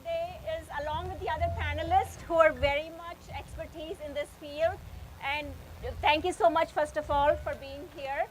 today is along with the other panelists who are very much expertise in this field. And thank you so much, first of all, for being here.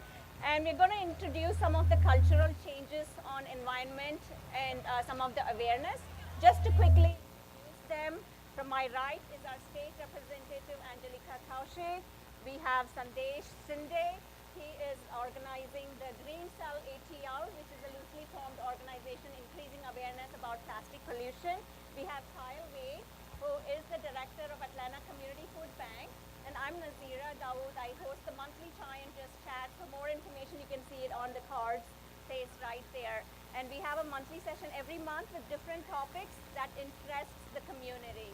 And we're going to introduce some of the cultural changes on environment and some of the awareness. Just to quickly introduce them, from my right is our state representative, Angelika Tausche. We have Sandesh Sinde. He is organizing the Green Cell ATL, which is a loosely formed organization increasing awareness about plastic pollution. We have Kyle Way, who is the director of Atlanta Community Food Bank. And I'm Nazira Dawood. I host the monthly Chai and Just Chat. For more information, you can see it on the cards placed right there. And we have a monthly session every month with different topics that interests the community.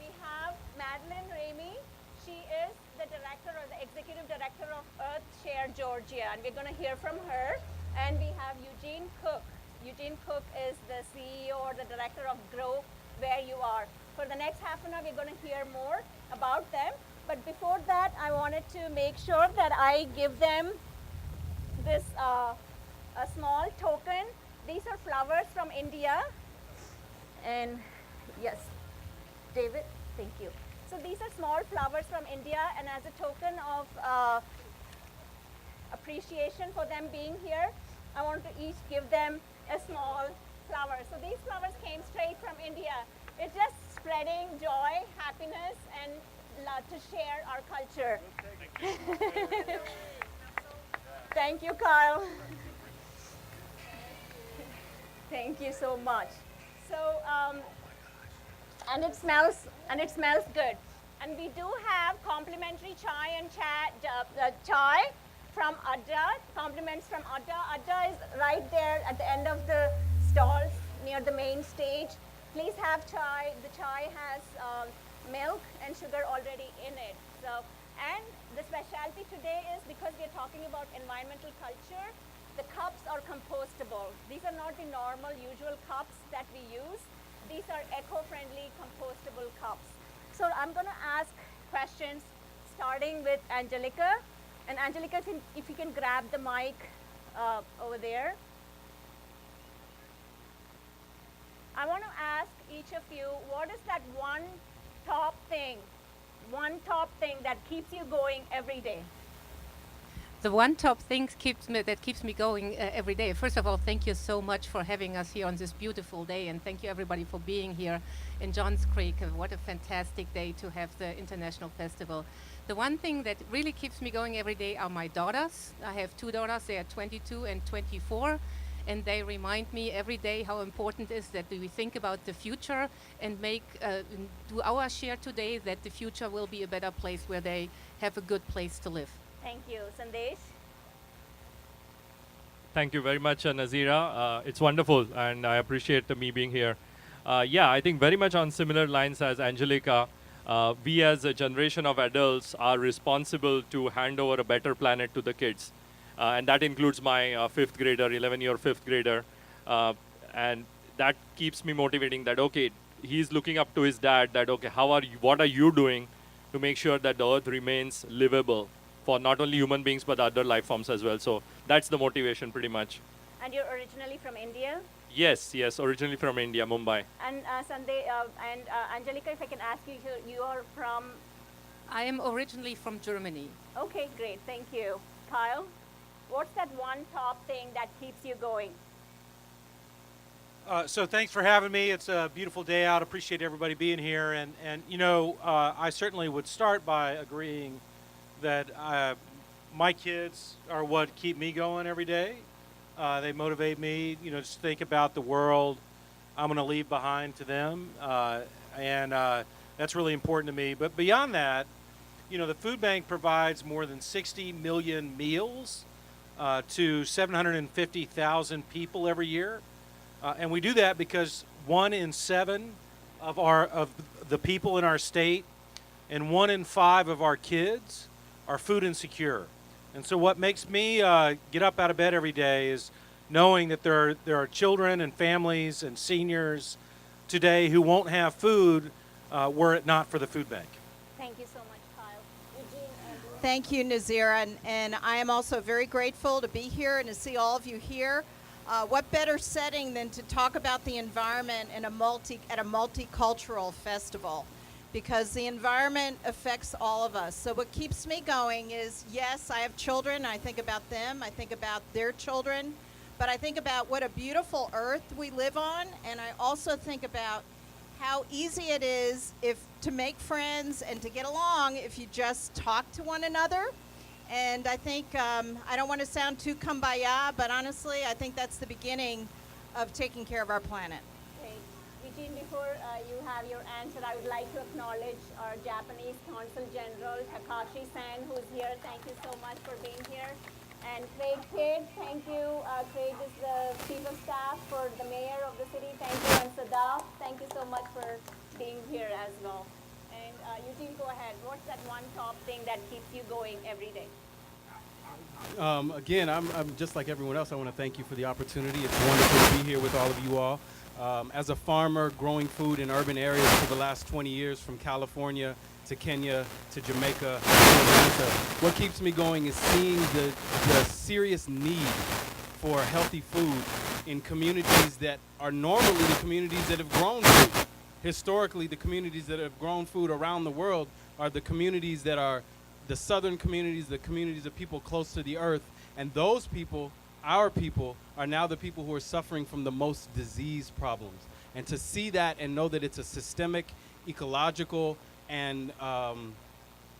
We have Madeline Ramey. She is the director or the executive director of EarthShare Georgia, and we're going to hear from her. And we have Eugene Cook. Eugene Cook is the CEO or the director of Grow Where You Are. For the next half an hour, we're going to hear more about them. But before that, I wanted to make sure that I give them this a small token. These are flowers from India. And yes, David, thank you. So these are small flowers from India, and as a token of appreciation for them being here, I want to each give them a small flower. So these flowers came straight from India. It's just spreading joy, happiness, and love to share our culture. Thank you, Kyle. Thank you so much. So, and it smells good. And we do have complimentary chai and chai from Adda. Compliments from Adda. Adda is right there at the end of the stalls near the main stage. Please have chai. The chai has milk and sugar already in it. So, and the specialty today is because we're talking about environmental culture. The cups are compostable. These are not the normal, usual cups that we use. These are eco-friendly, compostable cups. So I'm going to ask questions, starting with Angelika. And Angelika, if you can grab the mic over there. I want to ask each of you, what is that one top thing that keeps you going every day? The one top thing that keeps me going every day. First of all, thank you so much for having us here on this beautiful day, and thank you everybody for being here in Johns Creek. What a fantastic day to have the International Festival. The one thing that really keeps me going every day are my daughters. I have two daughters, they are 22 and 24, and they remind me every day how important it is that we think about the future and do our share today that the future will be a better place where they have a good place to live. Thank you. Sandesh? Thank you very much, Nazira. It's wonderful, and I appreciate me being here. Yeah, I think very much on similar lines as Angelika, we as a generation of adults are responsible to hand over a better planet to the kids. And that includes my fifth grader, 11-year fifth grader. And that keeps me motivating that, okay, he's looking up to his dad that, okay, what are you doing to make sure that the earth remains livable for not only human beings but other life forms as well. So that's the motivation pretty much. And you're originally from India? Yes, originally from India, Mumbai. And Angelika, if I can ask you, you are from? I am originally from Germany. Okay, great, thank you. Kyle, what's that one top thing that keeps you going? So thanks for having me. It's a beautiful day out. Appreciate everybody being here. And you know, I certainly would start by agreeing that my kids are what keep me going every day. They motivate me, you know, just think about the world I'm going to leave behind to them. And that's really important to me. But beyond that, you know, the food bank provides more than 60 million meals to 750,000 people every year. And we do that because 1 in 7 of the people in our state and 1 in 5 of our kids are food insecure. And so what makes me get up out of bed every day is knowing that there are children and families and seniors today who won't have food were it not for the food bank. Thank you so much, Kyle. Eugene, Thank you, Nazira, and I am also very grateful to be here and to see all of you here. what better setting than to talk about the environment in at a multicultural festival? Because the environment affects all of us. So what keeps me going is, yes, I have children. I think about them. I think about their children. But I think about what a beautiful earth we live on. And I also think about how easy it is to make friends and to get along if you just talk to one another. And I think, I don't want to sound too kumbaya, but honestly, I think that's the beginning of taking care of our planet. Great. Eugene, before you have your answer, I would like to acknowledge our Japanese Consul General, Takashi-san, who's here. Thank you so much for being here. And Craig Kidd, thank you. Craig is the Chief of Staff for the Mayor of the city. Thank you. And Sadaf, thank you so much for being here as well. And Eugene, go ahead. What's that one top thing that keeps you going every day? Again, I'm just like everyone else. I want to thank you for the opportunity. It's wonderful to be here with all of you all. As a farmer growing food in urban areas for the last 20 years, from California to Kenya to Jamaica to Atlanta, what keeps me going is seeing the serious need for healthy food in communities that are normally the communities that have grown food. Historically, the communities that have grown food around the world are the communities that are the southern communities, the communities of people close to the earth, and those people, our people, are now the people who are suffering from the most disease problems. And to see that and know that it's a systemic, ecological, and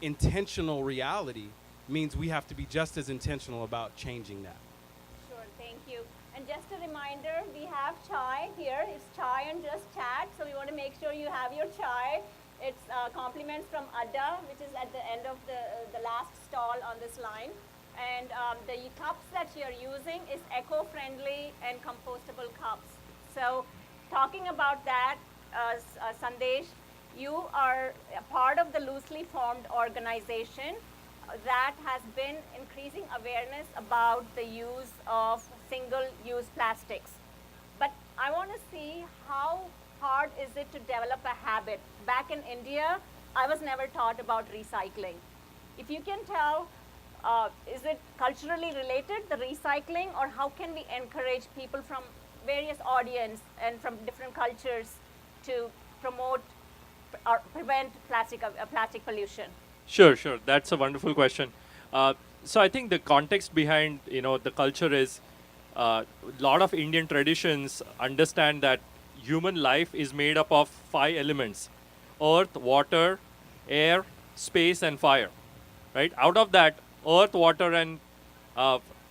intentional reality means we have to be just as intentional about changing that. Sure, thank you. And just a reminder, we have chai here. It's chai and just chat, so we want to make sure you have your chai. It's compliments from Adda, which is at the end of the last stall on this line. And the cups that you're using is eco-friendly and compostable cups. So talking about that, Sandesh, you are a part of the loosely formed organization that has been increasing awareness about the use of single-use plastics. But I want to see how hard is it to develop a habit. Back in India, I was never taught about recycling. If you can tell, is it culturally related, the recycling, or how can we encourage people from various audience and from different cultures to promote or prevent plastic pollution? Sure. That's a wonderful question. So I think the context behind the culture is a lot of Indian traditions understand that human life is made up of 5 elements: earth, water, air, space, and fire. Right? Out of that, earth, water, and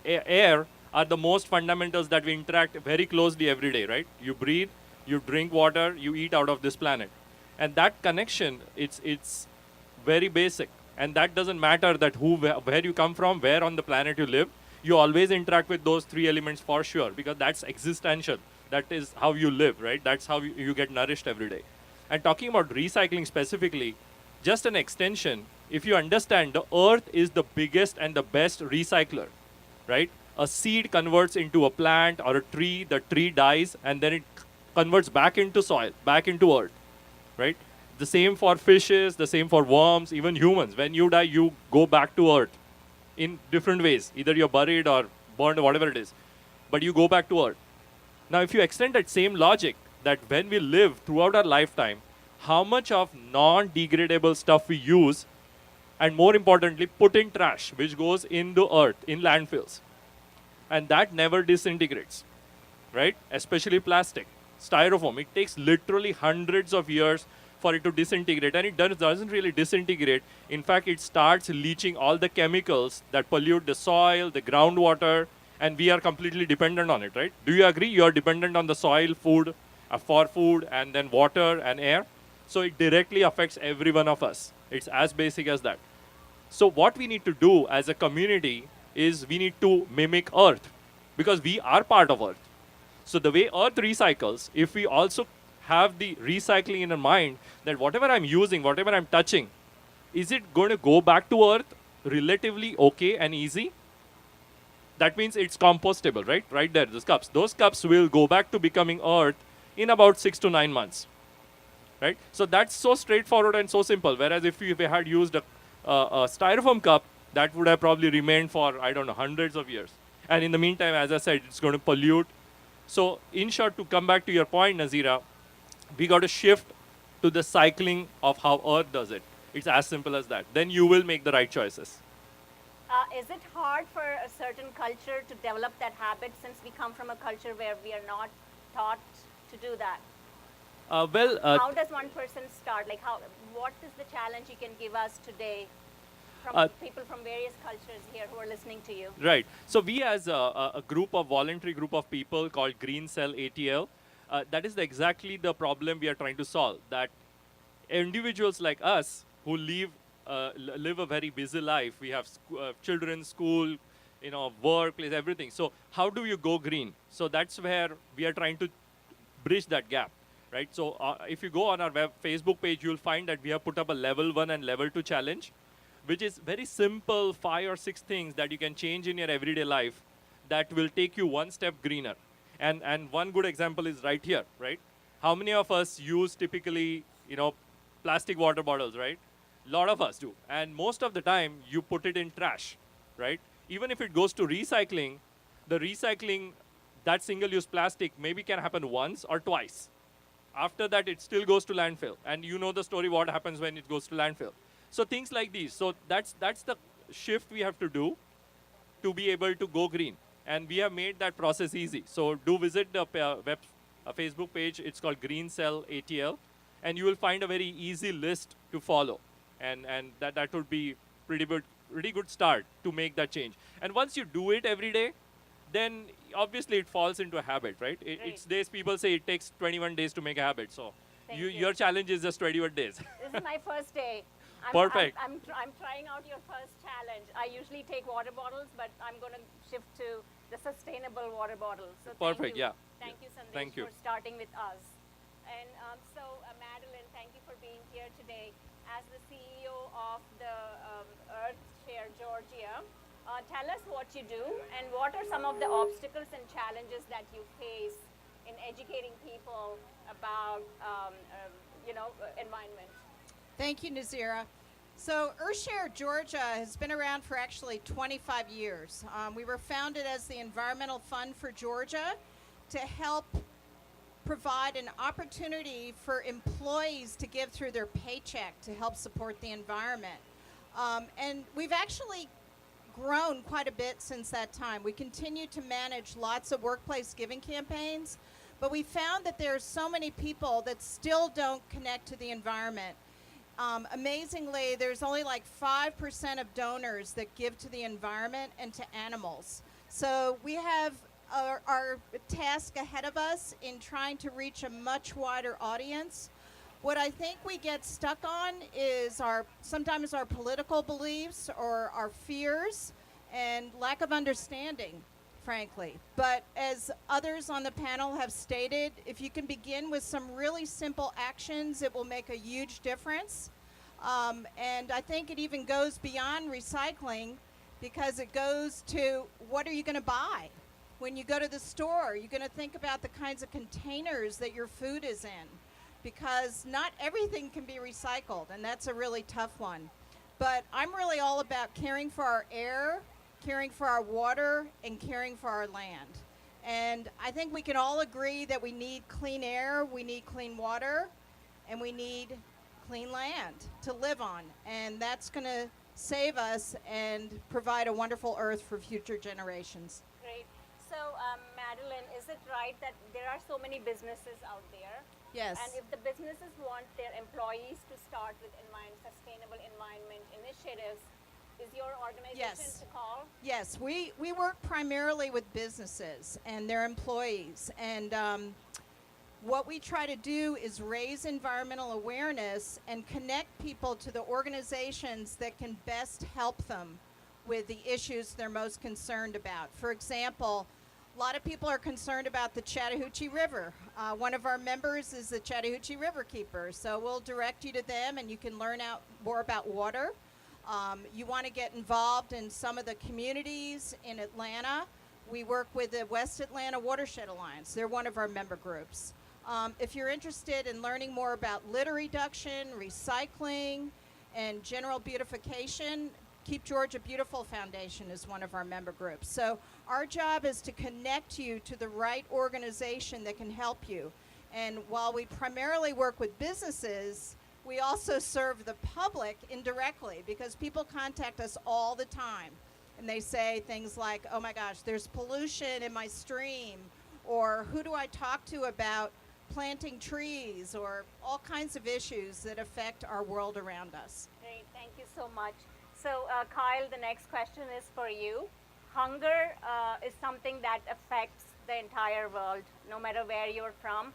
air are the most fundamentals that we interact very closely every day. Right? You breathe, you drink water, you eat out of this planet, and that connection, it's very basic. And that doesn't matter that where you come from, where on the planet you live. You always interact with those 3 elements for sure, because that's existential. That is how you live, right? That's how you get nourished every day. And talking about recycling specifically, just an extension, if you understand, the earth is the biggest and the best recycler, right? A seed converts into a plant or a tree, the tree dies, and then it converts back into soil, back into earth, right? The same for fishes, the same for worms, even humans. When you die, you go back to earth in different ways. Either you're buried or burned, whatever it is. But you go back to earth. Now, if you extend that same logic, that when we live throughout our lifetime, how much of non-degradable stuff we use, and more importantly, put in trash, which goes in the earth, in landfills. And that never disintegrates, right? Especially plastic, styrofoam. It takes literally hundreds of years for it to disintegrate, and it doesn't really disintegrate. In fact, it starts leaching all the chemicals that pollute the soil, the groundwater, and we are completely dependent on it, right? Do you agree? You are dependent on the soil, food, for food, and then water and air. So it directly affects every one of us. It's as basic as that. So what we need to do as a community is we need to mimic Earth, because we are part of Earth. So the way Earth recycles, if we also have the recycling in our mind, that whatever I'm using, whatever I'm touching, is it going to go back to Earth relatively okay and easy? That means it's compostable, right? Right there, those cups. Those cups will go back to becoming Earth in about 6 to 9 months, right? So that's so straightforward and so simple. Whereas if we had used a styrofoam cup, that would have probably remained for, I don't know, hundreds of years. And in the meantime, as I said, it's going to pollute So in short, to come back to your point, Nazira, we got to shift to the cycling of how Earth does it. It's as simple as that. Then you will make the right choices. Is it hard for a certain culture to develop that habit since we come from a culture where we are not taught to do that? How does one person start? Like, what is the challenge you can give us today from people from various cultures here who are listening to you? Right. So we as a group of voluntary group of people called Green Cell ATL, that is exactly the problem we are trying to solve. That individuals like us who live a very busy life, we have children, school, workplace, everything. So how do you go green? So that's where we are trying to bridge that gap, right? So if you go on our Facebook page, you'll find that we have put up a level 1 and level 2 challenge, which is very simple 5 or 6 things that you can change in your everyday life that will take you one step greener. And one good example is right here, right? How many of us use typically, plastic water bottles, right? A lot of us do. And most of the time, you put it in trash, right? Even if it goes to recycling, the recycling, that single-use plastic maybe can happen once or twice. After that, it still goes to landfill. And you know the story, what happens when it goes to landfill. So things like these. So that's the shift we have to do to be able to go green. And we have made that process easy. So do visit the Facebook page. It's called Green Cell ATL. And you will find a very easy list to follow. And that would be pretty good start to make that change. And once you do it every day, then obviously it falls into a habit, right? It's days, people say it takes 21 days to make a habit. So your challenge is just 21 days. This is my first day. Perfect. I'm trying out your first challenge. I usually take water bottles, but I'm going to shift to the sustainable water bottles. So Perfect, thank you. yeah. Thank you, Sandesh, Thank you. for starting with us. And Madeline, thank you for being here today. As the CEO of the Earth Share Georgia, tell us what you do and what are some of the obstacles and challenges that you face in educating people about, environment. Thank you, Nazira. So Earthshare Georgia has been around for actually 25 years. We were founded as the Environmental Fund for Georgia to help provide an opportunity for employees to give through their paycheck to help support the environment. And we've actually grown quite a bit since that time. We continue to manage lots of workplace giving campaigns, but we found that there are so many people that still don't connect to the environment. Amazingly, there's only like 5% of donors that give to the environment and to animals. So we have our task ahead of us in trying to reach a much wider audience. What I think we get stuck on is sometimes our political beliefs or our fears and lack of understanding, frankly. But as others on the panel have stated, if you can begin with some really simple actions, it will make a huge difference. And I think it even goes beyond recycling because it goes to what are you going to buy? When you go to the store, you're going to think about the kinds of containers that your food is in, because not everything can be recycled, and that's a really tough one. But I'm really all about caring for our air, caring for our water, and caring for our land. And I think we can all agree that we need clean air, we need clean water, and we need clean land to live on. And that's going to save us and provide a wonderful earth for future generations. Great. So, Madeline, is it right that there are so many businesses out there? Yes. And if the businesses want their employees to start with sustainable environment initiatives, is your organization Yes. to call? Yes, we work primarily with businesses and their employees. And what we try to do is raise environmental awareness and connect people to the organizations that can best help them with the issues they're most concerned about. For example, a lot of people are concerned about the Chattahoochee River. One of our members is the Chattahoochee River Keeper, so we'll direct you to them and you can learn out more about water. You want to get involved in some of the communities in Atlanta. We work with the West Atlanta Watershed Alliance. They're one of our member groups. If you're interested in learning more about litter reduction, recycling, and general beautification, Keep Georgia Beautiful Foundation is one of our member groups. So our job is to connect you to the right organization that can help you. And while we primarily work with businesses, we also serve the public indirectly because people contact us all the time. And they say things like, oh my gosh, there's pollution in my stream, or who do I talk to about planting trees, or all kinds of issues that affect our world around us. Great, thank you so much. So, Kyle, the next question is for you. Hunger is something that affects the entire world, no matter where you're from.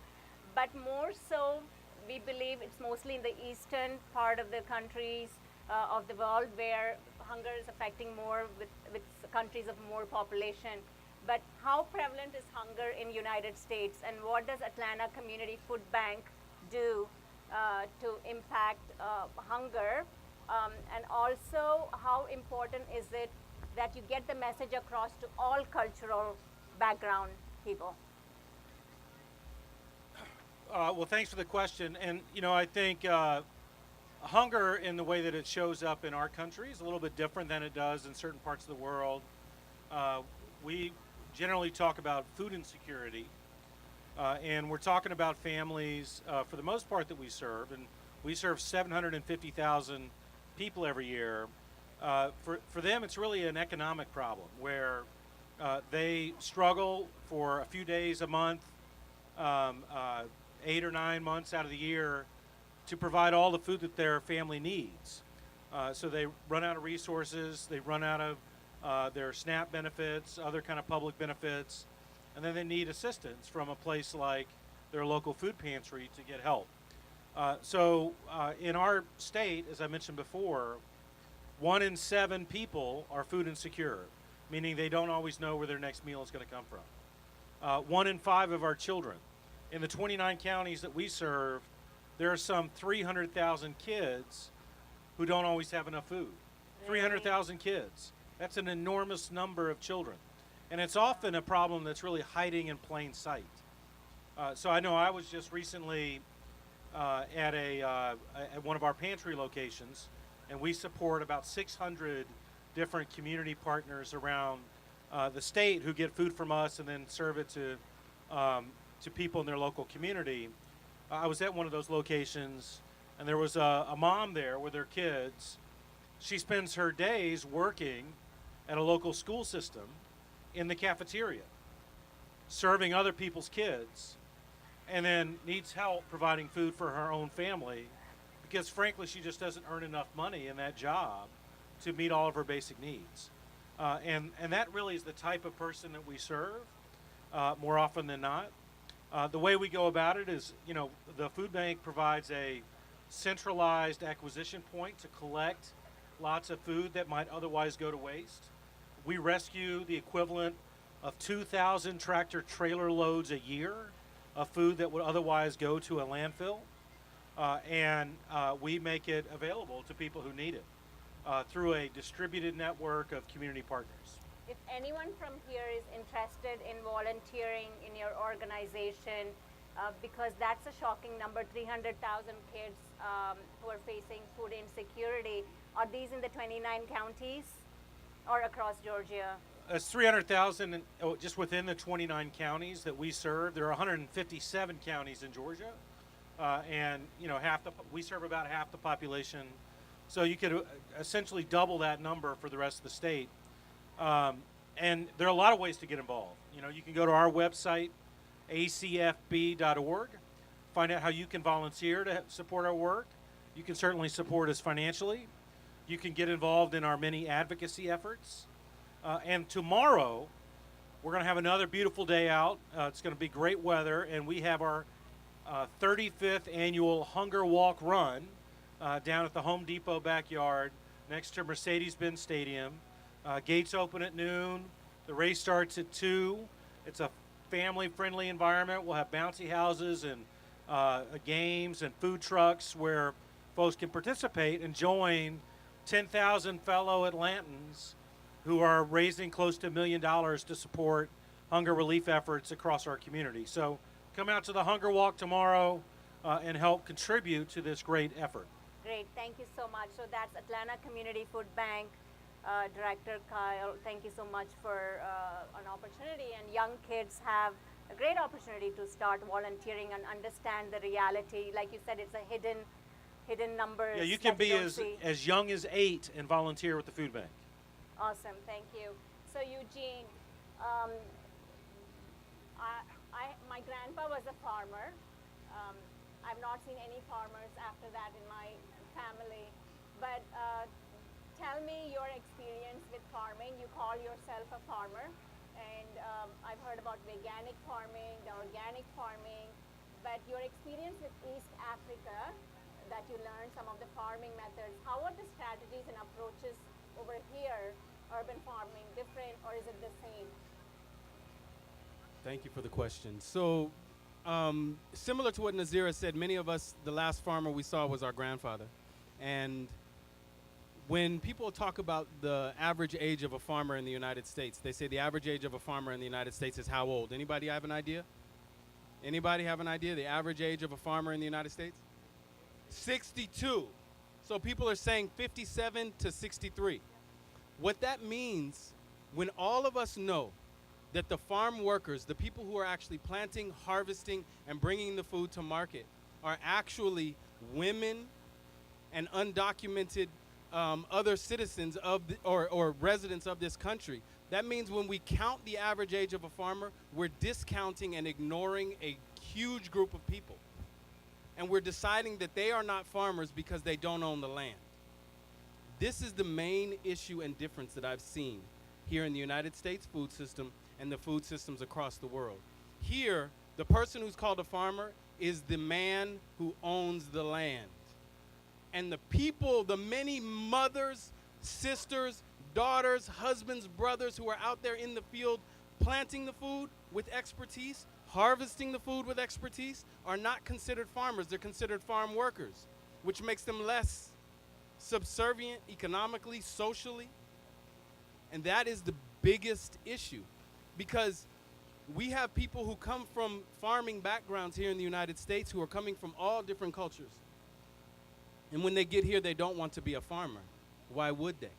But more so, we believe it's mostly in the eastern part of the countries of the world where hunger is affecting more with countries of more population. But how prevalent is hunger in United States, and what does Atlanta Community Food Bank do to impact hunger? And also, how important is it that you get the message across to all cultural background people? Well, thanks for the question. And, I think hunger in the way that it shows up in our country is a little bit different than it does in certain parts of the world. We generally talk about food insecurity, and we're talking about families, for the most part, that we serve. And we serve 750,000 people every year. For them, it's really an economic problem where they struggle for a few days a month, 8 or 9 months out of the year, to provide all the food that their family needs. So they run out of resources, they run out of their SNAP benefits, other kind of public benefits, and then they need assistance from a place like their local food pantry to get help. So in our state, as I mentioned before, 1 in 7 people are food insecure, meaning they don't always know where their next meal is going to come from. 1 in 5 of our children. In the 29 counties that we serve, there are some 300,000 kids who don't always have enough food. 300,000 kids. That's an enormous number of children. And it's often a problem that's really hiding in plain sight. So I know I was just recently at one of our pantry locations, and we support about 600 different community partners around the state who get food from us and then serve it to people in their local community. I was at one of those locations, and there was a mom there with her kids. She spends her days working at a local school system in the cafeteria, serving other people's kids, and then needs help providing food for her own family because, frankly, she just doesn't earn enough money in that job to meet all of her basic needs. And that really is the type of person that we serve more often than not. The way we go about it is, the food bank provides a centralized acquisition point to collect lots of food that might otherwise go to waste. We rescue the equivalent of 2,000 tractor trailer loads a year of food that would otherwise go to a landfill, and we make it available to people who need it through a distributed network of community partners. If anyone from here is interested in volunteering in your organization, because that's a shocking number, 300,000 kids who are facing food insecurity, are these in the 29 counties or across Georgia? It's 300,000 just within the 29 counties that we serve. There are 157 counties in Georgia, and we serve about half the population. So you could essentially double that number for the rest of the state. And there are a lot of ways to get involved. You can go to our website, acfb.org, find out how you can volunteer to support our work. You can certainly support us financially. You can get involved in our many advocacy efforts. And tomorrow, we're going to have another beautiful day out. It's going to be great weather, and we have our 35th annual Hunger Walk Run down at the Home Depot backyard next to Mercedes-Benz Stadium. Gates open at noon. The race starts at 2. It's a family-friendly environment. We'll have bouncy houses and games and food trucks where folks can participate and join 10,000 fellow Atlantans who are raising close to $1 million to support hunger relief efforts across our community. So come out to the Hunger Walk tomorrow and help contribute to this great effort. Great, thank you so much. So that's Atlanta Community Food Bank. Director Kyle, thank you so much for an opportunity. And young kids have a great opportunity to start volunteering and understand the reality. Like you said, it's a hidden numbers. Yeah, you can that be don't see. as young as 8 and volunteer with the food bank. Awesome, thank you. So Eugene, my grandpa was a farmer. I've not seen any farmers after that in my family. But tell me your experience with farming. You call yourself a farmer, and I've heard about veganic farming, the organic farming, but your experience with East Africa, that you learned some of the farming methods. How are the strategies and approaches over here, urban farming, different, or is it the same? Thank you for the question. So, similar to what Nazira said, many of us, the last farmer we saw was our grandfather. And when people talk about the average age of a farmer in the United States, they say the average age of a farmer in the United States is how old? Anybody have an idea? Anybody have an idea? The average age of a farmer in the United States? 62. So people are saying 57 to 63. What that means, when all of us know that the farm workers, the people who are actually planting, harvesting, and bringing the food to market are actually women and undocumented other citizens of or residents of this country. That means when we count the average age of a farmer, we're discounting and ignoring a huge group of people. And we're deciding that they are not farmers because they don't own the land. This is the main issue and difference that I've seen here in the United States food system and the food systems across the world. Here, the person who's called a farmer is the man who owns the land. And the people, the many mothers, sisters, daughters, husbands, brothers who are out there in the field planting the food with expertise, harvesting the food with expertise, are not considered farmers. They're considered farm workers, which makes them less subservient economically, socially. And that is the biggest issue, because we have people who come from farming backgrounds here in the United States who are coming from all different cultures. And when they get here, they don't want to be a farmer. Why would they?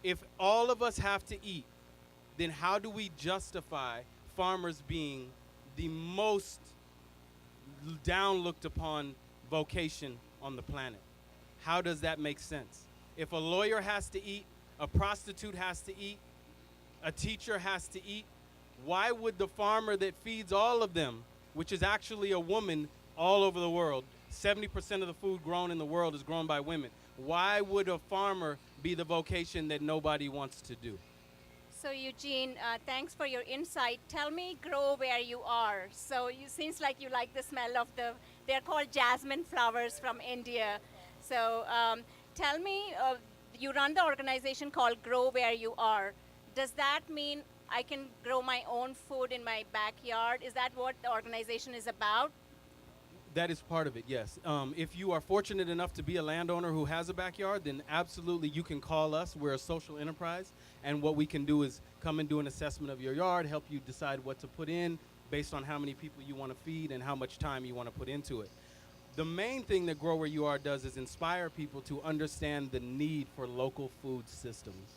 If all of us have to eat, then how do we justify farmers being the most down looked upon vocation on the planet? How does that make sense? If a lawyer has to eat, a prostitute has to eat, a teacher has to eat, why would the farmer that feeds all of them, which is actually a woman all over the world, 70% of the food grown in the world is grown by women, why would a farmer be the vocation that nobody wants to do? So Eugene, thanks for your insight. Tell me, grow where you are. So you seems like you like the smell of they're called jasmine flowers from India. So tell me, you run the organization called Grow Where You Are. Does that mean I can grow my own food in my backyard? Is that what the organization is about? That is part of it, yes. If you are fortunate enough to be a landowner who has a backyard, then absolutely you can call us. We're a social enterprise, and what we can do is come and do an assessment of your yard, help you decide what to put in based on how many people you want to feed and how much time you want to put into it. The main thing that Grow Where You Are does is inspire people to understand the need for local food systems.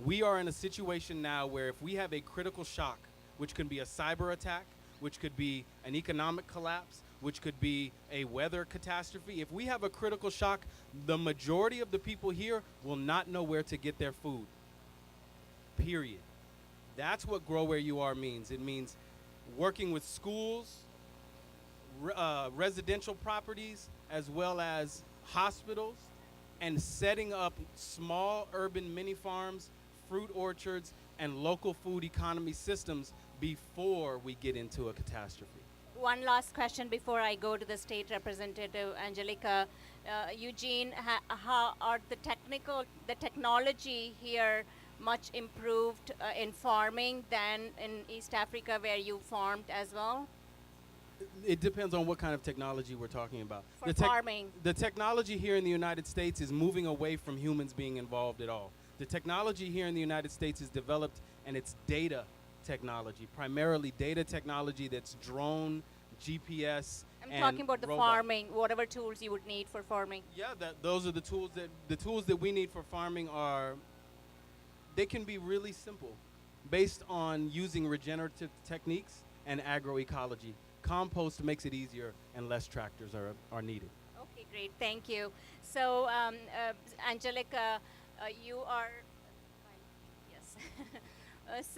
We are in a situation now where if we have a critical shock, which can be a cyber attack, which could be an economic collapse, which could be a weather catastrophe. If we have a critical shock, the majority of the people here will not know where to get their food. Period. That's what Grow Where You Are means. It means working with schools, residential properties, as well as hospitals, and setting up small urban mini farms, fruit orchards, and local food economy systems before we get into a catastrophe. One last question before I go to the state representative, Angelica. Eugene, how are the technology here much improved in farming than in East Africa where you farmed as well? It depends on what kind of technology we're talking about. For farming. The technology here in the United States is moving away from humans being involved at all. The technology here in the United States is developed, and it's data technology, primarily data technology that's drone, GPS, I'm and talking about the robots. farming, whatever tools you would need for farming. Yeah, those are the tools that we need for farming are, they can be really simple, based on using regenerative techniques and agroecology. Compost makes it easier and less tractors are needed. Okay, great. Thank you. So, Angelica, you are. Yes.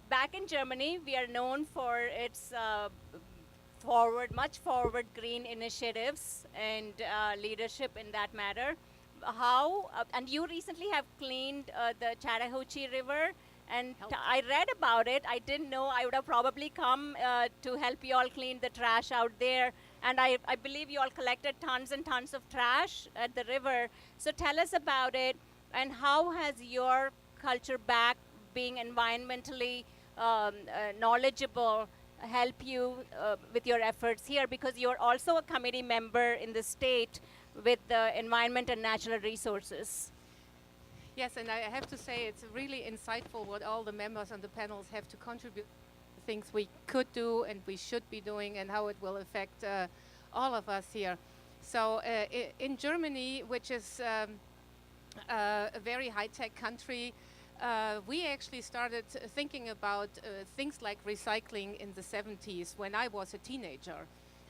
Back in Germany, we are known for its much forward green initiatives and leadership in that matter. And you recently have cleaned the Chattahoochee River, and I read about it. I didn't know. I would have probably come to help you all clean the trash out there. And I believe you all collected tons and tons of trash at the river. So tell us about it, and how has your culture back, being environmentally knowledgeable, help you with your efforts here, because you're also a committee member in the state with the Environment and Natural Resources. Yes, and I have to say it's really insightful what all the members on the panels have to contribute, things we could do and we should be doing, and how it will affect all of us here. So in Germany, which is a very high-tech country, we actually started thinking about things like recycling in the 70s when I was a teenager.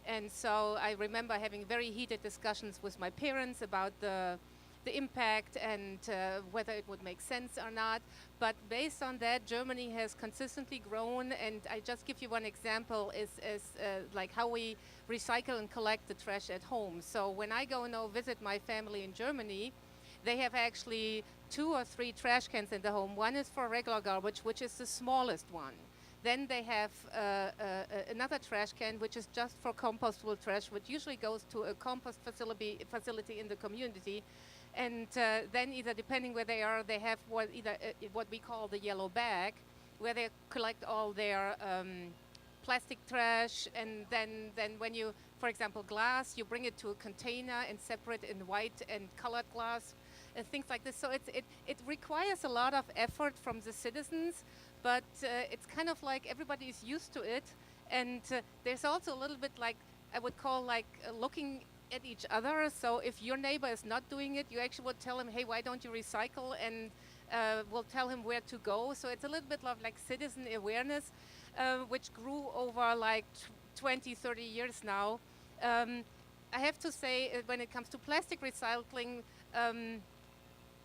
And so I remember having very heated discussions with my parents about the impact and whether it would make sense or not. But based on that, Germany has consistently grown. And I just give you one example is like how we recycle and collect the trash at home. So when I go now visit my family in Germany, they have actually 2 or 3 trash cans in the home. One is for regular garbage, which is the smallest one. Then they have another trash can, which is just for compostable trash, which usually goes to a compost facility in the community. And then either, depending where they are, they have what we call the yellow bag, where they collect all their plastic trash. And then when you, for example, glass, you bring it to a container and separate in white and colored glass, things like this. So it requires a lot of effort from the citizens, but it's kind of like everybody is used to it. And there's also a little bit like, I would call like looking at each other. So if your neighbor is not doing it, you actually would tell him, hey, why don't you recycle? And we'll tell him where to go. So it's a little bit of like citizen awareness, which grew over like 20, 30 years now. I have to say, when it comes to plastic recycling,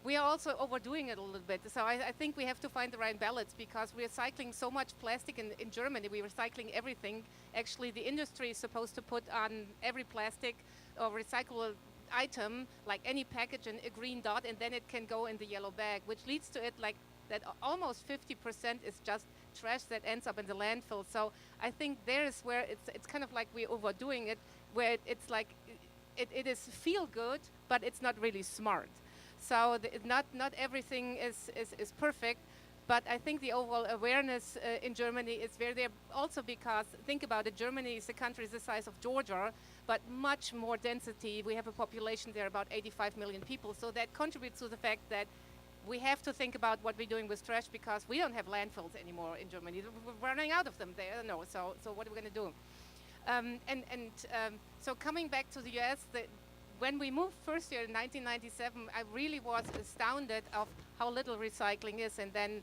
we are also overdoing it a little bit. So I think we have to find the right balance, because we're recycling so much plastic in Germany. We're recycling everything. Actually, the industry is supposed to put on every plastic or recyclable item, like any package, a green dot, and then it can go in the yellow bag, which leads to it like that almost 50% is just trash that ends up in the landfill. So I think there is where it's kind of like we're overdoing it, where it's like it is feel good, but it's not really smart. So not everything is perfect, but I think the overall awareness in Germany is very there. Also because, think about it, Germany is a country the size of Georgia, but much more density. We have a population there about 85 million people, so that contributes to the fact that we have to think about what we're doing with trash, because we don't have landfills anymore in Germany. We're running out of them there. No, so what are we going to do? So coming back to the US, when we moved first here in 1997, I really was astounded of how little recycling is. And then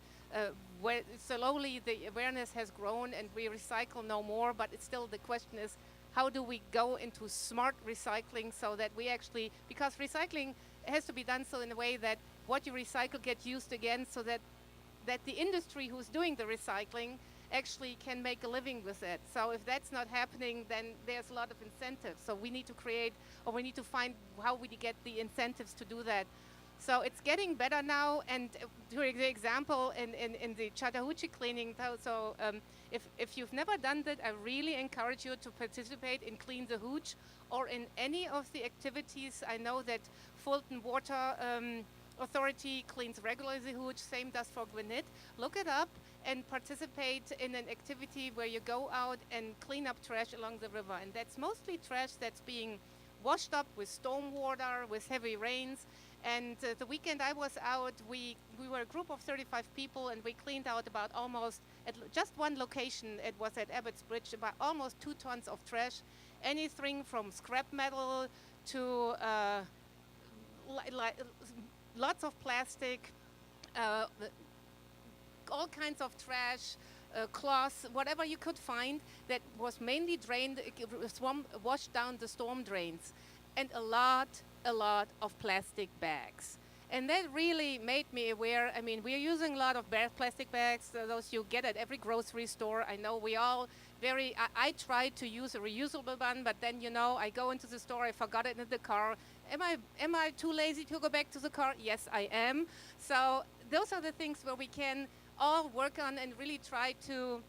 slowly the awareness has grown and we recycle no more, but it's still the question is, how do we go into smart recycling so that we actually, because recycling has to be done so in a way that what you recycle gets used again, so that the industry who's doing the recycling actually can make a living with it. So if that's not happening, then there's a lot of incentives. So we need to create, or we need to find how we get the incentives to do that. So it's getting better now. And during the example in the Chattahoochee cleaning, if you've never done that, I really encourage you to participate in Clean the Hooch or in any of the activities. I know that Fulton Water Authority cleans regularly the Hooch, same does for Gwinnett. Look it up and participate in an activity where you go out and clean up trash along the river. And that's mostly trash that's being washed up with storm water, with heavy rains. And the weekend I was out, we were a group of 35 people, and we cleaned out about almost, at just one location, it was at Abbott's Bridge, about almost 2 tons of trash. Anything from scrap metal to lots of plastic, uh, all kinds of trash, cloths, whatever you could find that was mainly drained, washed down the storm drains, and a lot of plastic bags. And that really made me aware. I mean, we're using a lot of plastic bags, those you get at every grocery store. I know we all I tried to use a reusable one, but then, I go into the store, I forgot it in the car. Am I too lazy to go back to the car? Yes, I am. So those are the things where we can all work on and really try to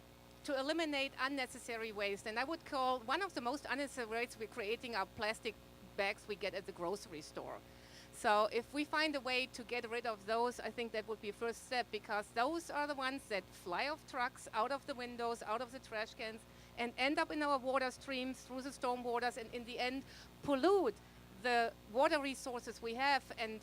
eliminate unnecessary waste. And I would call one of the most unnecessary waste we're creating are plastic bags we get at the grocery store. So if we find a way to get rid of those, I think that would be a first step, because those are the ones that fly off trucks, out of the windows, out of the trash cans, and end up in our water streams through the storm waters, and in the end pollute the water resources we have. And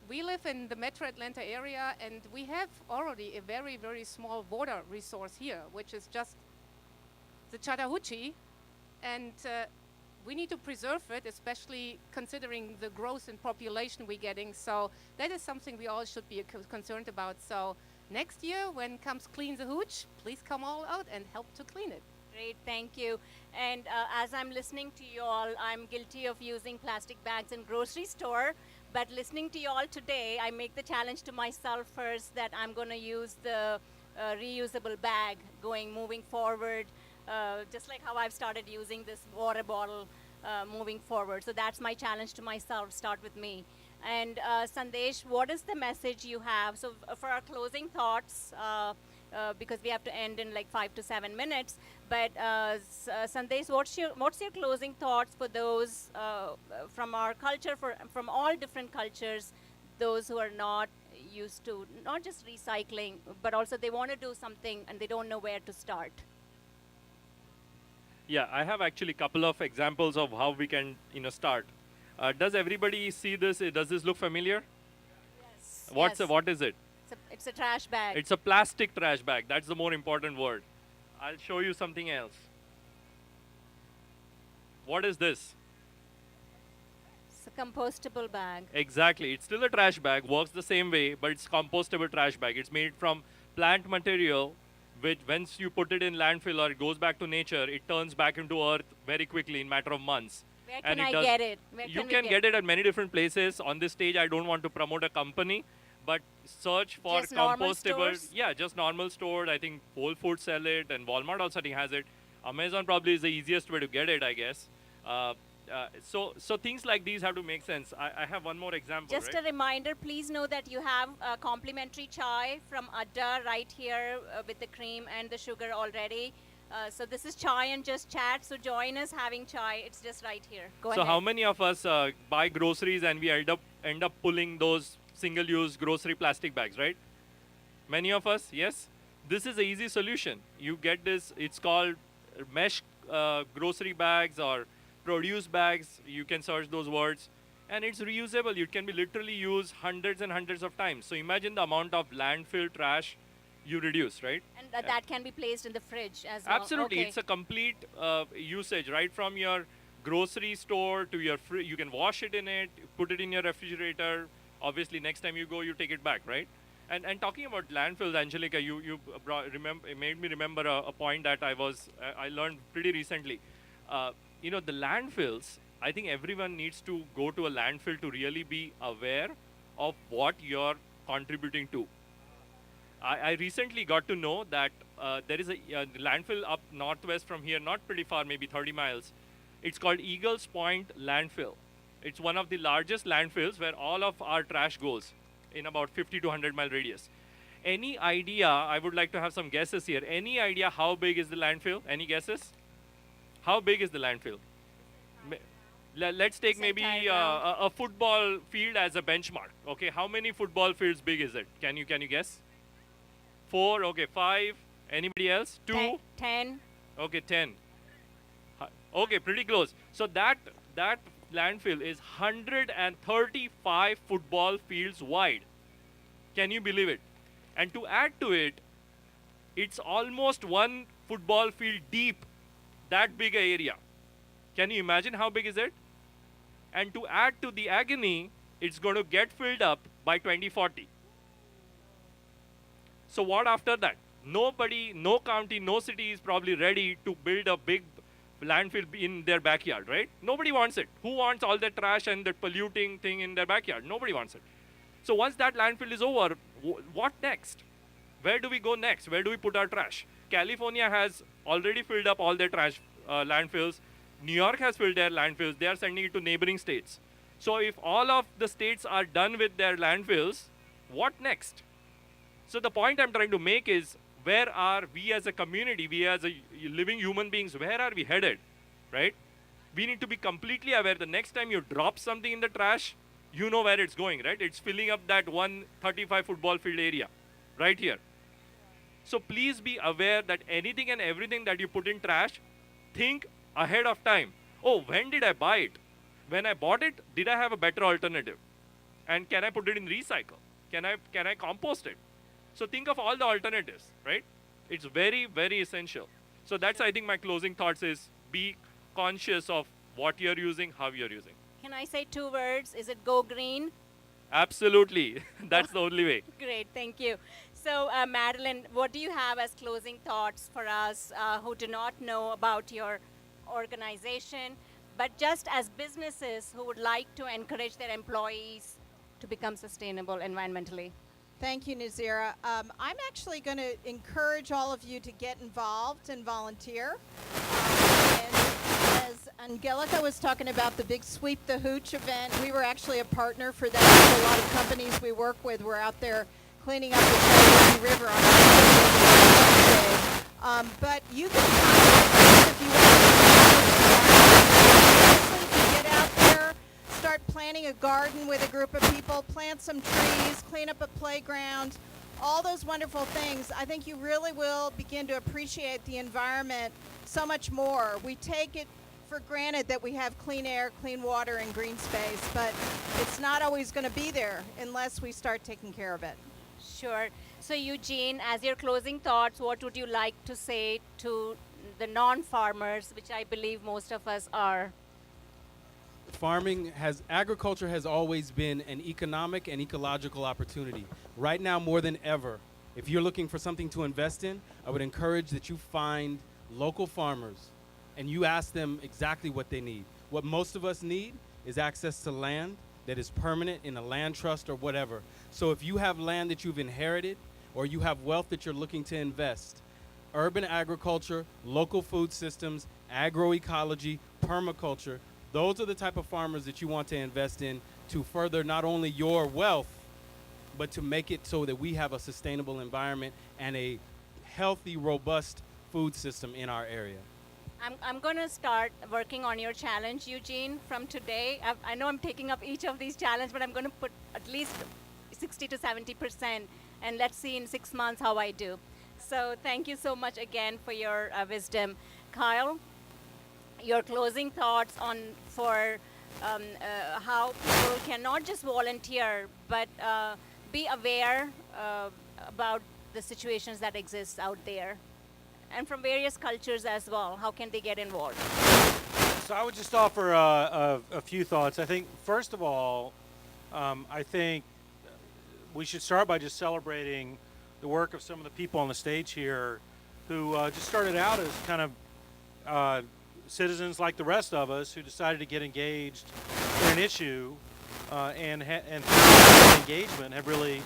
we live in the Metro Atlanta area, and we have already a very, very small water resource here, which is just the Chattahoochee, and we need to preserve it, especially considering the growth in population we're getting. So that is something we all should be concerned about. So next year, when comes Clean the Hooch, please come all out and help to clean it. Great, thank you. And as I'm listening to you all, I'm guilty of using plastic bags in grocery store. But listening to you all today, I make the challenge to myself first that I'm going to use the reusable bag moving forward, just like how I've started using this water bottle moving forward. So that's my challenge to myself. Start with me. And Sandesh, what is the message you have? So for our closing thoughts, because we have to end in like 5 to 7 minutes. But Sandesh, what's your closing thoughts for those from our culture, from all different cultures, those who are not used to not just recycling, but also they want to do something and they don't know where to start? Yeah, I have actually a couple of examples of how we can, start. Does everybody see this? Does this look familiar? Yes. What is it? It's a trash bag. It's a plastic trash bag. That's the more important word. I'll show you something else. What is this? It's a compostable bag. Exactly. It's still a trash bag, works the same way, but it's compostable trash bag. It's made from plant material, which once you put it in landfill or it goes back to nature, it turns back into earth very quickly in matter of months. Where can I get it? You can get it at many different places. On this stage, I don't want to promote a company, but search for Just normal compostable. stores? Yeah, just normal stores. I think Whole Foods sell it, and Walmart also I think has it. Amazon probably is the easiest way to get it, I guess. So things like these have to make sense. I have one more example. Just a reminder, please know that you have complimentary chai from Adda right here with the cream and the sugar already. So this is Chai and Just Chat. So join us having chai. It's just right here. Go So ahead. how many of us buy groceries and we end up pulling those single-use grocery plastic bags, right? Many of us, yes. This is an easy solution. You get this. It's called mesh grocery bags or produce bags. You can search those words, and it's reusable. It can be literally used hundreds and hundreds of times. So imagine the amount of landfill trash you reduce, right? And that can be placed in the fridge as well. Absolutely, Okay. it's a complete usage, right from your grocery store to your fridge. You can wash it in it, put it in your refrigerator. Obviously, next time you go, you take it back, right? And talking about landfills, Angelica, you made me remember a point that I learned pretty recently. The landfills. I think everyone needs to go to a landfill to really be aware of what you're contributing to. I recently got to know that there is a landfill up northwest from here, not pretty far, maybe 30 miles. It's called Eagles Point Landfill. It's one of the largest landfills where all of our trash goes in about 50 to 100 mile radius. Any idea, I would like to have some guesses here. Any idea how big is the landfill? Any guesses? How big is the landfill? Let's take It's maybe entire ground. a football field as a benchmark. Okay, how many football fields big is it? Can you guess? 4, okay, 5. Anybody else? 2? 10. Okay, 10. Okay, pretty close. So that landfill is 135 football fields wide. Can you believe it? And to add to it, it's almost one football field deep, that big a area. Can you imagine how big is it? And to add to the agony, it's going to get filled up by 2040. So what after that? Nobody, no county, no city is probably ready to build a big landfill in their backyard, right? Nobody wants it. Who wants all the trash and the polluting thing in their backyard? Nobody wants it. So once that landfill is over, what next? Where do we go next? Where do we put our trash? California has already filled up all their trash landfills. New York has filled their landfills. They are sending it to neighboring states. So if all of the states are done with their landfills, what next? So the point I'm trying to make is, where are we as a community, we as a living human beings, where are we headed, right? We need to be completely aware the next time you drop something in the trash, you know where it's going, right? It's filling up that 135 football field area right here. So please be aware that anything and everything that you put in trash, think ahead of time. Oh, when did I buy it? When I bought it, did I have a better alternative? And can I put it in recycle? Can I compost it? So think of all the alternatives, right? It's very, very essential. So that's, I think, my closing thoughts is be conscious of what you're using, how you're using. Can I say 2 words? Is it go green? Absolutely. That's the only way. Great, thank you. So, Madeline, what do you have as closing thoughts for us who do not know about your organization, but just as businesses who would like to encourage their employees to become sustainable environmentally? Thank you, Nazira. I'm actually going to encourage all of you to get involved and volunteer. And as Angelica was talking about the big Sweep the Hooch event, we were actually a partner for that. A lot of companies we work with were out there cleaning up the Chattahoochee River on Wednesday. But you can contact us if you want to get out there, start planting a garden with a group of people, plant some trees, clean up a playground, all those wonderful things. I think you really will begin to appreciate the environment so much more. We take it for granted that we have clean air, clean water, and green space, but it's not always going to be there unless we start taking care of it. Sure. So, Eugene, as your closing thoughts, what would you like to say to the non-farmers, which I believe most of us are? Agriculture has always been an economic and ecological opportunity. Right now, more than ever, if you're looking for something to invest in, I would encourage that you find local farmers and you ask them exactly what they need. What most of us need is access to land that is permanent in a land trust or whatever. So if you have land that you've inherited or you have wealth that you're looking to invest, urban agriculture, local food systems, agroecology, permaculture, those are the type of farmers that you want to invest in to further not only your wealth, but to make it so that we have a sustainable environment and a healthy, robust food system in our area. I'm going to start working on your challenge, Eugene, from today. I know I'm taking up each of these challenges, but I'm going to put at least 60 to 70%, and let's see in 6 months how I do. So thank you so much again for your wisdom. Kyle, your closing thoughts on how people can not just volunteer, but be aware about the situations that exist out there, and from various cultures as well. How can they get involved? So I would just offer a few thoughts. I think, first of all, I think we should start by just celebrating the work of some of the people on the stage here who just started out as kind of citizens like the rest of us who decided to get engaged in an issue and through that engagement have really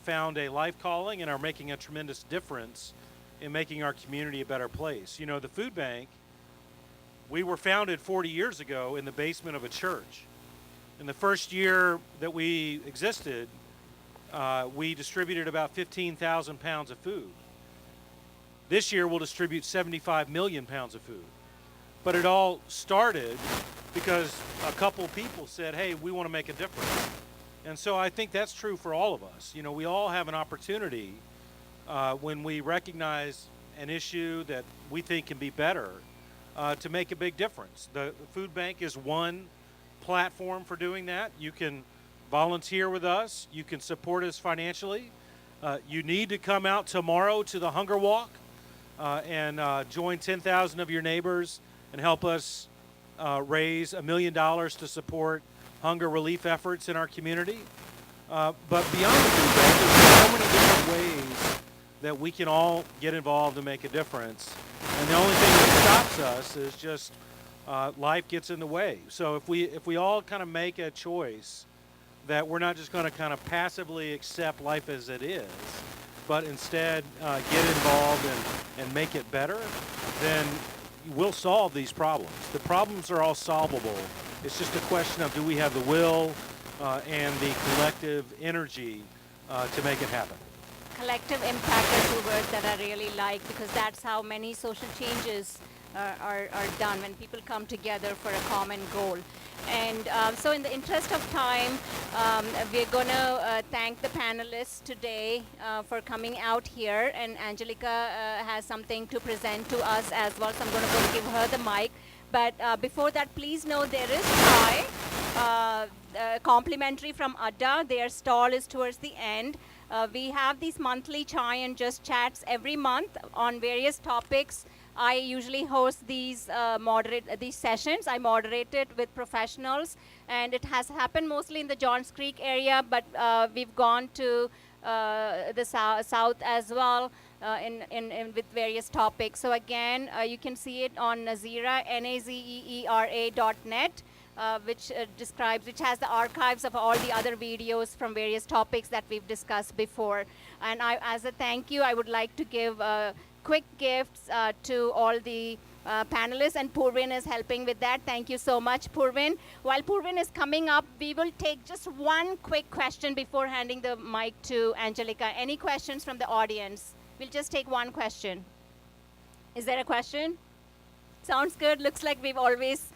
found a life calling and are making a tremendous difference in making our community a better place. You know, the food bank, we were founded 40 years ago in the basement of a church. In the first year that we existed, we distributed about 15,000 pounds of food. This year we'll distribute 75 million pounds of food. But it all started because a couple people said, hey, we want to make a difference. And so I think that's true for all of us. You know, we all have an opportunity when we recognize an issue that we think can be better to make a big difference. The food bank is one platform for doing that. You can volunteer with us. You can support us financially. You need to come out tomorrow to the Hunger Walk and join 10,000 of your neighbors and help us raise $1 million to support hunger relief efforts in our community. But beyond the food bank, there's so many different ways that we can all get involved and make a difference. And the only thing that stops us is just life gets in the way. So if we all kind of make a choice that we're not just going to kind of passively accept life as it is, but instead get involved and make it better, then we'll solve these problems. The problems are all solvable. It's just a question of, do we have the will and the collective energy to make it happen? Collective impact are two words that I really like, because that's how many social changes are done, when people come together for a common goal. And so in the interest of time, we're going to thank the panelists today for coming out here. And Angelica has something to present to us as well, so I'm going to go give her the mic. But before that, please know there is chai, complimentary from Adda. Their stall is towards the end. We have these monthly chai and just chats every month on various topics. I usually host these these sessions. I moderate it with professionals, and it has happened mostly in the Johns Creek area, but we've gone to the south as well with various topics. So again, you can see it on Nazeera, nazeera.net. Which has the archives of all the other videos from various topics that we've discussed before. And as a thank you, I would like to give quick gifts to all the panelists, and Purvin is helping with that. Thank you so much, Purvin. While Purvin is coming up, we will take just one quick question before handing the mic to Angelica. Any questions from the audience? We'll just take one question. Is there a question? Sounds good. Looks like we've always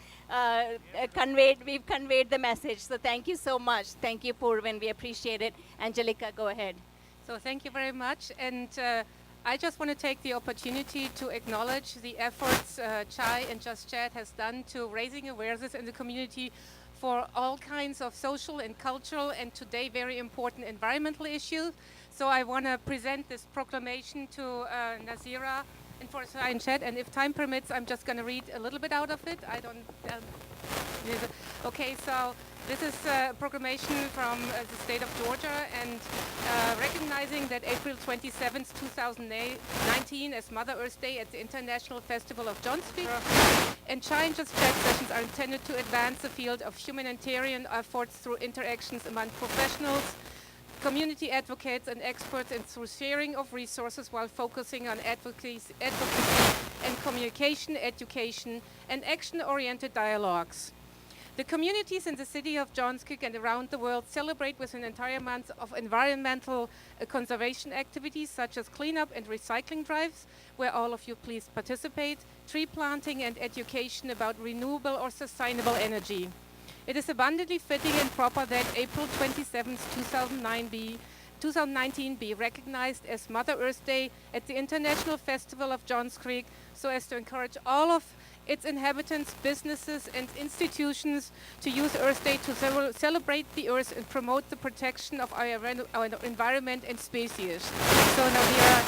conveyed the message. So thank you so much. Thank you, Purvin. We appreciate it. Angelica, go ahead. So thank you very much. And I just want to take the opportunity to acknowledge the efforts Chai and Just Chat has done to raising awareness in the community for all kinds of social and cultural, and today very important environmental issues. So I want to present this proclamation to Nazeera and for Chai and Chat, and if time permits, I'm just going to read a little bit out of it. Okay, so this is a proclamation from the state of Georgia, and recognizing that April 27th, 2019 as Mother Earth Day at the International Festival of Johns Creek. And Chai and Just Chat sessions are intended to advance the field of humanitarian efforts through interactions among professionals, community advocates and experts, and through sharing of resources while focusing on advocacy and communication, education, and action-oriented dialogues. The communities in the city of Johns Creek and around the world celebrate with an entire month of environmental conservation activities such as cleanup and recycling drives, where all of you please participate, tree planting, and education about renewable or sustainable energy. It is abundantly fitting and proper that April 27, 2019 be recognized as Mother Earth Day at the International Festival of Johns Creek, so as to encourage all of its inhabitants, businesses, and institutions to use Earth Day to celebrate the Earth and promote the protection of our environment and species. So Nazeera,